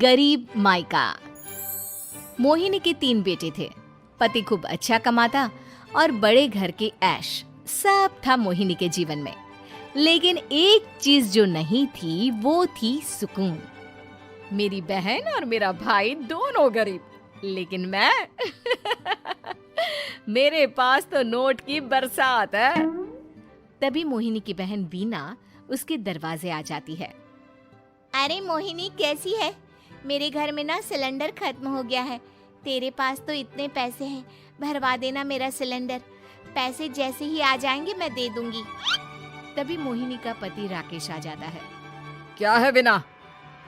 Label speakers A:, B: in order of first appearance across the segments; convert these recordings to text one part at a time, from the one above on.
A: गरीब मायका। मोहिनी के 3 बेटे थे। पति खूब अच्छा कमाता और बड़े घर के ऐश सब था मोहिनी के जीवन में। लेकिन एक चीज जो नहीं थी वो थी सुकून। मेरी बहन और मेरा भाई दोनों गरीब, लेकिन मैं मेरे पास तो नोट की बरसात है। तभी मोहिनी की बहन वीना उसके दरवाजे आ जाती है।
B: अरे मोहिनी, कैसी है? मेरे घर में ना सिलेंडर खत्म हो गया है। तेरे पास तो इतने पैसे हैं, भरवा देना मेरा सिलेंडर। पैसे जैसे ही आ जाएंगे मैं दे दूंगी।
A: तभी मोहिनी का पति राकेश आ जाता है।
C: क्या है वीना,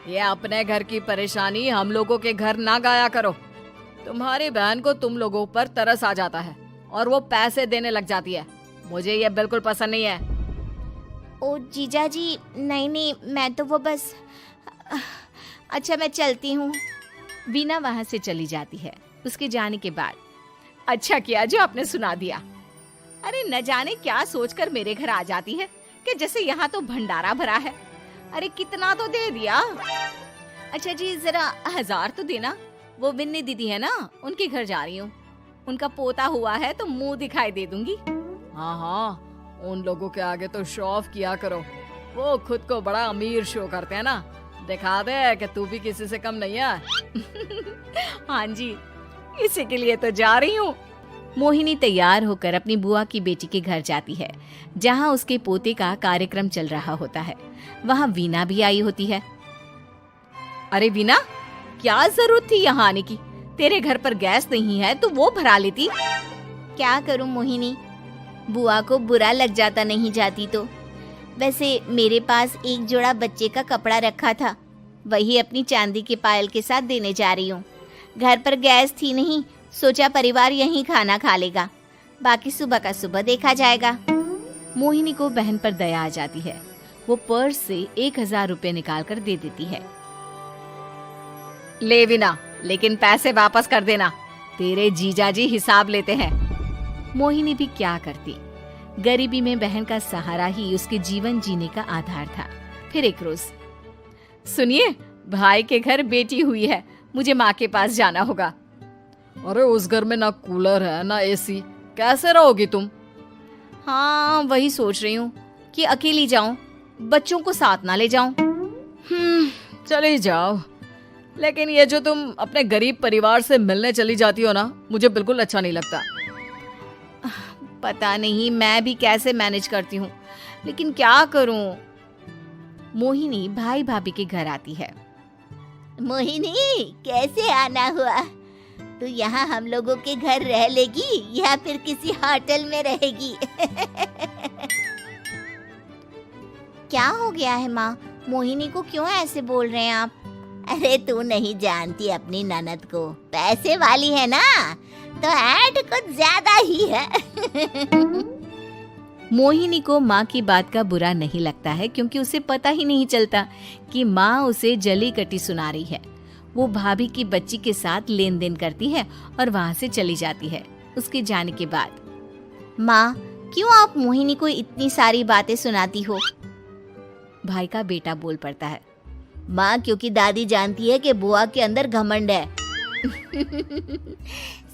C: ये अपने घर की परेशानी हम लोगों के घर ना गाया करो। तुम्हारी बहन को तुम लोगों पर तरस आ जाता है और वो पैसे देने लग जाती है। मुझे ये बिल्कुल पसंद नहीं है।
B: ओ जीजा जी, नहीं, मैं तो वो बस अच्छा, मैं चलती हूँ।
A: वीना वहां से चली जाती है। उसके जाने के बाद अच्छा किया जो आपने सुना दिया। अरे न जाने क्या सोचकर मेरे घर आ जाती है कि जैसे यहाँ तो भंडारा भरा है। अरे कितना तो दे दिया। अच्छा जी, जरा 1000 तो देना। वो बिन्नी दीदी है ना, उनके घर जा रही हूँ। उनका पोता हुआ है तो मुंह दिखाई दे दूंगी।
C: हाँ, उन लोगों के आगे तो शो ऑफ किया करो। वो खुद को बड़ा अमीर शो करते हैं ना, दिखा दे कि तू भी किसी से कम नहीं है।
A: हाँ जी, इसी के लिए तो जा रही हूँ। मोहिनी तैयार होकर अपनी बुआ की बेटी के घर जाती है, जहाँ उसके पोते का कार्यक्रम चल रहा होता है। वहाँ वीना भी आई होती है। अरे वीना, क्या जरूरत थी यहाँ आने की? तेरे घर पर गैस नहीं है तो वो भरा लेती।
B: क्या करूं मोहिनी, बुआ को बुरा लग जाता नहीं जाती तो। वैसे मेरे पास एक जोड़ा बच्चे का कपड़ा रखा था, वही अपनी चांदी के पायल के साथ देने जा रही हूँ। घर पर गैस थी नहीं, सोचा परिवार यहीं खाना खा लेगा, बाकी सुबह का सुबह देखा जाएगा।
A: मोहिनी को बहन पर दया आ जाती है। वो पर्स से 1000 रुपए निकाल कर दे देती है।
C: ले वीना, लेकिन पैसे वापस कर देना, तेरे जीजाजी हिसाब लेते हैं।
A: मोहिनी भी क्या करती, गरीबी में बहन का सहारा ही उसके जीवन जीने का आधार था। फिर एक रोज, सुनिए, भाई के घर बेटी हुई है, मुझे माँ के पास जाना होगा।
C: अरे उस घर में ना कूलर है ना एसी, कैसे रहोगी तुम?
A: हाँ, वही सोच रही हूँ कि अकेली जाऊं, बच्चों को साथ ना ले जाऊं।
C: चली जाओ, लेकिन ये जो तुम अपने गरीब परिवार से मिलने चली जाती हो ना, मुझे बिल्कुल अच्छा नहीं लगता।
A: पता नहीं मैं भी कैसे मैनेज करती हूँ, लेकिन क्या करूँ। मोहिनी भाई भाभी के घर आती है।
B: मोहिनी, कैसे आना हुआ? तू यहाँ हम लोगों के घर रह लेगी या फिर किसी होटल में रहेगी? क्या हो गया है माँ? मोहिनी को क्यों ऐसे बोल रहे हैं आप? अरे तू नहीं जानती अपनी ननद को, पैसे वाली है ना, तो ऐड कुछ ज्यादा ही है।
A: मोहिनी को माँ की बात का बुरा नहीं लगता है, क्योंकि उसे पता ही नहीं चलता कि माँ उसे जली कटी सुना रही है। वो भाभी की बच्ची के साथ लेन देन करती है और वहाँ से चली जाती है। उसके जाने के बाद,
B: माँ, क्यों आप मोहिनी को इतनी सारी बातें सुनाती हो?
A: भाई का बेटा बोल पड़ता है।
B: माँ, क्योंकि दादी जानती है कि बुआ के अंदर घमंड है।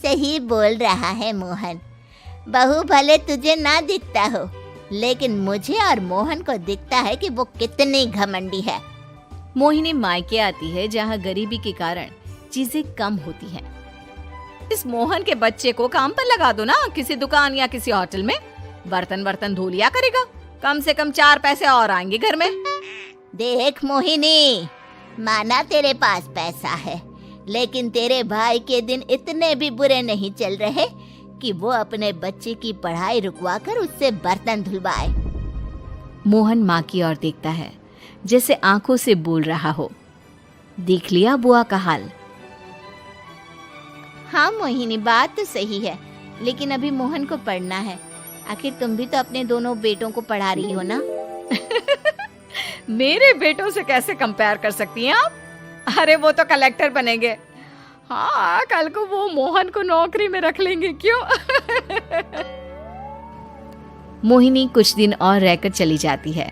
B: सही बोल रहा है मोहन। बहू भले तुझे ना दिखता हो, लेकिन मुझे और मोहन को दिखता है कि वो कितनी घमंडी है।
A: मोहिनी मायके आती है, जहाँ गरीबी के कारण चीजें कम होती हैं। इस मोहन के बच्चे को काम पर लगा दो ना, किसी दुकान या किसी होटल में। बर्तन धो लिया करेगा, कम से कम 4 पैसे और आएंगे घर में।
B: देख मोहिनी, माना तेरे पास पैसा है, लेकिन तेरे भाई के दिन इतने भी बुरे नहीं चल रहे कि वो अपने बच्चे की पढ़ाई रुकवा कर उससे बर्तन धुलवाए।
A: मोहन माँ की ओर देखता है, जैसे आंखों से बोल रहा हो, देख लिया बुआ का हाल।
B: हाँ मोहिनी, बात तो सही है, लेकिन अभी मोहन को पढ़ना है। आखिर तुम भी तो अपने दोनों बेटों को पढ़ा रही हो ना।
C: मेरे बेटों से कैसे कंपेयर कर सकती हैं आप? अरे वो तो कलेक्टर बनेंगे। हाँ, कल को वो मोहन को नौकरी में रख लेंगे, क्यों?
A: मोहिनी कुछ दिन और रहकर चली जाती है।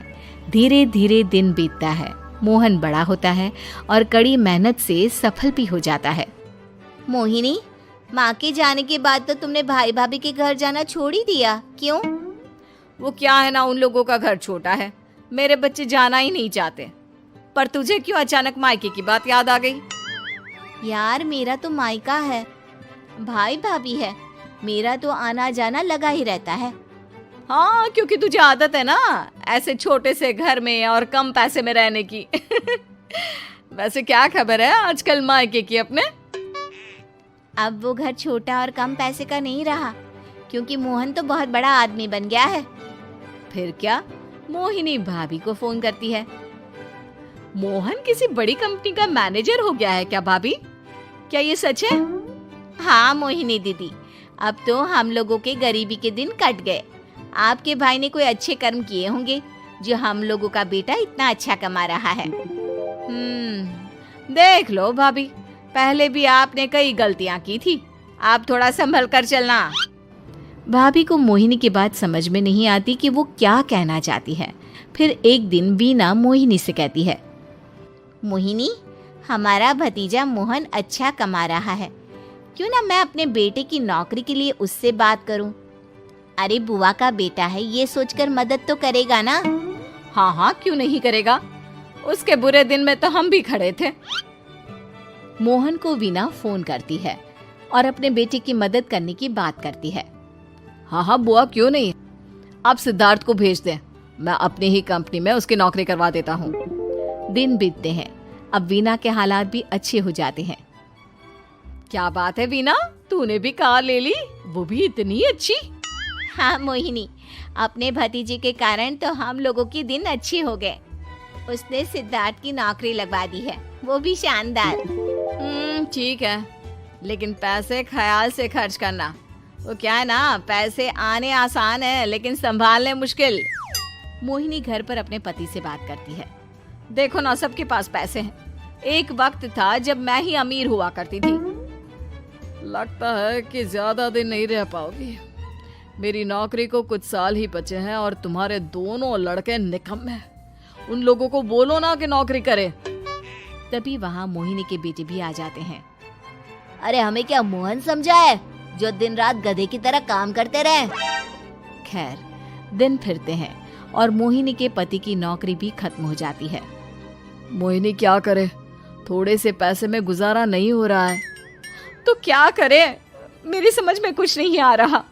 A: धीरे धीरे दिन बीतता है मोहन बड़ा होता है और कड़ी मेहनत से सफल भी हो जाता है।
B: मोहिनी, माँ के जाने के बाद तो तुमने भाई भाभी के घर जाना छोड़ ही दिया, क्यों?
C: वो क्या है ना, उन लोगों का घर छोटा है, मेरे बच्चे जाना ही नहीं चाहते। पर तुझे क्यों अचानक मायके की बात याद आ गई?
B: यार, मेरा तो मायका है, भाई भाभी है, मेरा तो आना जाना लगा ही रहता है।
C: हाँ, क्योंकि तुझे आदत है ना ऐसे छोटे से घर में और कम पैसे में रहने की। वैसे क्या खबर है आजकल मायके की अपने?
B: अब वो घर छोटा और कम पैसे का नहीं रहा, क्योंकि मोहन तो बहुत बड़ा आदमी बन गया है।
C: फिर क्या? मोहिनी भाभी को फोन करती है। मोहन किसी बड़ी कंपनी का मैनेजर हो गया है क्या भाभी? क्या ये सच है?
B: हाँ मोहिनी दीदी, अब तो हम लोगों के गरीबी के दिन कट गए। आपके भाई ने कोई अच्छे कर्म किए होंगे, जो हम लोगों का बेटा इतना अच्छा कमा रहा है।
C: देख लो भाभी, पहले भी आपने कई गलतियां की थी, आप थोड़ा संभल कर चलना।
A: भाभी को मोहिनी की बात समझ में नहीं आती कि वो क्या कहना चाहती है। फिर एक दिन वीना मोहिनी से कहती है,
B: मोहिनी, हमारा भतीजा मोहन अच्छा कमा रहा है, क्यों ना मैं अपने बेटे की नौकरी के लिए उससे बात करूं? अरे बुआ का बेटा है, ये सोचकर मदद तो करेगा ना?
C: हाँ हाँ, क्यों नहीं करेगा, उसके बुरे दिन में तो हम भी खड़े थे।
A: मोहन को वीना फोन करती है और अपने बेटे की मदद करने की बात करती है।
C: हाँ हाँ बुआ, क्यों नहीं, आप सिद्धार्थ को भेज दें, मैं अपनी ही कंपनी में उसकी नौकरी करवा देता हूँ।
A: दिन बीतते हैं, अब वीना के हालात भी अच्छे हो जाते हैं।
C: क्या बात है वीना, तूने भी कार ले ली, वो भी इतनी अच्छी?
B: हाँ मोहिनी, अपने भतीजे के कारण तो हम लोगों की दिन अच्छे हो गए। उसने सिद्धार्थ की नौकरी लगवा दी है, वो भी शानदार।
C: ठीक है, लेकिन पैसे ख्याल से खर्च करना। वो क्या है ना, पैसे आने आसान है लेकिन संभालने मुश्किल।
A: मोहिनी घर पर अपने पति से बात करती है।
C: देखो ना, सबके पास पैसे हैं। एक वक्त था जब मैं ही अमीर हुआ करती थी। लगता है कि ज्यादा दिन नहीं रह पाओगी। मेरी नौकरी को कुछ साल ही बचे हैं और तुम्हारे दोनों लड़के निकम्मे हैं। उन लोगों को बोलो ना कि नौकरी करे।
A: तभी वहाँ मोहिनी के बेटे भी आ जाते हैं।
B: अरे हमें क्या मोहन समझा है, जो दिन रात गधे की तरह काम करते रहे?
A: खैर, दिन फिरते हैं और मोहिनी के पति की नौकरी भी खत्म हो जाती है।
C: मोहिनी क्या करे, थोड़े से पैसे में गुजारा नहीं हो रहा है। तो क्या करे, मेरी समझ में कुछ नहीं आ रहा।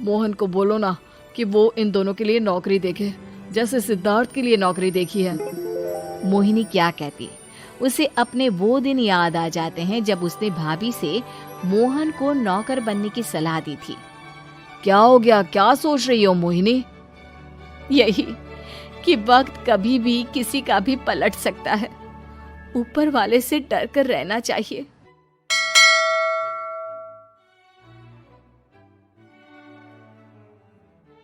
C: मोहन को बोलो ना कि वो इन दोनों के लिए नौकरी देखे, जैसे सिद्धार्थ के लिए नौकरी देखी है।
A: मोहिनी क्या कहती, उसे अपने वो दिन याद आ जाते हैं जब उसने भाभी से मोहन को नौकर बनने की सलाह दी थी।
C: क्या हो गया, क्या सोच रही हो मोहिनी?
A: यही कि वक्त कभी भी किसी का भी पलट सकता है, ऊपर वाले से डर कर रहना चाहिए।